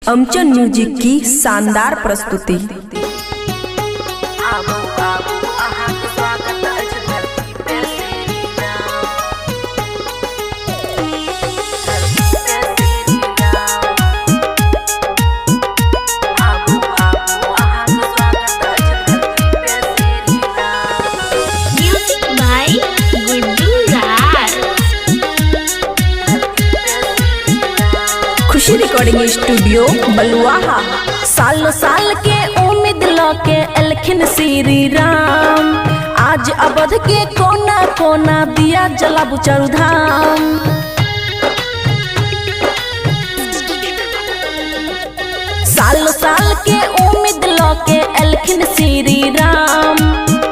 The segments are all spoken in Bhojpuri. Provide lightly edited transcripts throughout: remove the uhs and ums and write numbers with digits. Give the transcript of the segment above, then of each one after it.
अमचन म्यूजिक की शानदार प्रस्तुति। खुशी रिकॉर्डिंग स्टूडियो बलुआहा। साल साल के उम्मीद लके एलखिन श्री राम, आज अवध के कोना कोना दिया जलाबू चारुधाम। साल साल के उम्मीद लके एलखिन श्री राम,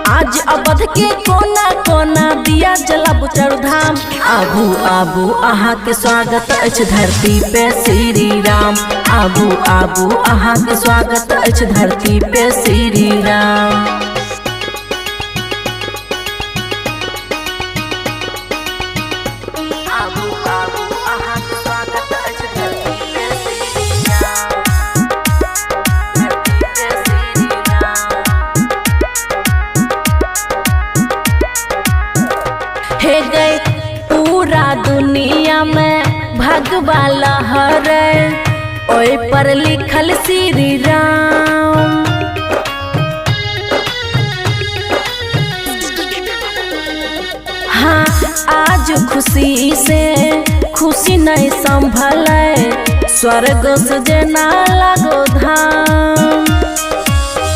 आज अवध के कोना कोना दिया जलाबू चारुधाम। आबू आबू अहाँ के स्वागत अछि धरती पे श्री राम, आबू आबू अहाँ के स्वागत अछि धरती पे श्री राम। आबू आबू अहाँ के स्वागत अछि धरती पे श्री राम, धरती पे श्री राम। हे गए पूरा दुनिया में भगवा लहर, ओय पर लिखल श्री राम। हाँ आज खुशी से खुशी नहीं संभल, स्वर्ग से जेना लगो धाम।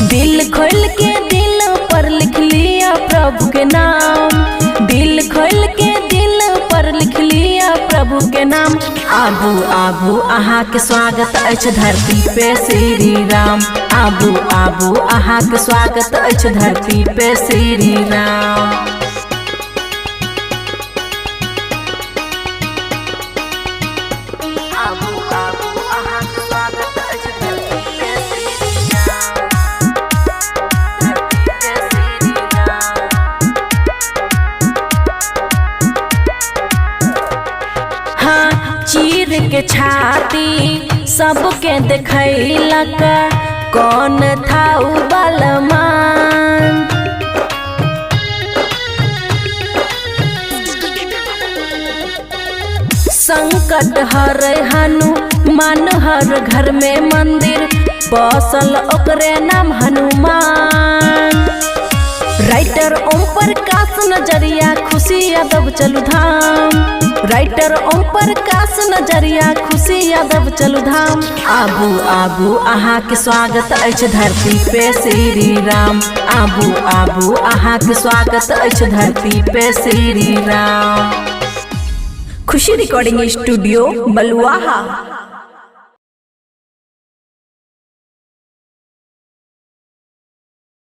दिल खोल के दिल पर लिख लिया प्रभु के नाम, दिल खोल के दिल पर लिख लिया प्रभु के नाम। आबू आबू अहाँ के स्वागत अछि धरती पे श्री राम, आबू आबू अहाँ के स्वागत अछि धरती पे श्री राम। आबू आबू अहाँ के स्वागत अछि धरती पे श्री राम, धरती पे श्री राम। हाँ चीर के छाती सबके देखैलक, कौन था उ बलवान। संकट हर हनुमान, हर घर में मंदिर बसल ओकरे नाम हनुमान। राइटर ओम प्रकाश नजरिया खुशी यादव चलू धाम, राइटर ओम प्रकाश नजरिया खुशी यादव चलू धाम। आबू आबू अहाँ के स्वागत अछि धरती पे श्री राम, आबू आबू अहाँ के स्वागत अछि धरती पे श्री राम। खुशी रिकॉर्डिंग स्टूडियो बलुआहा।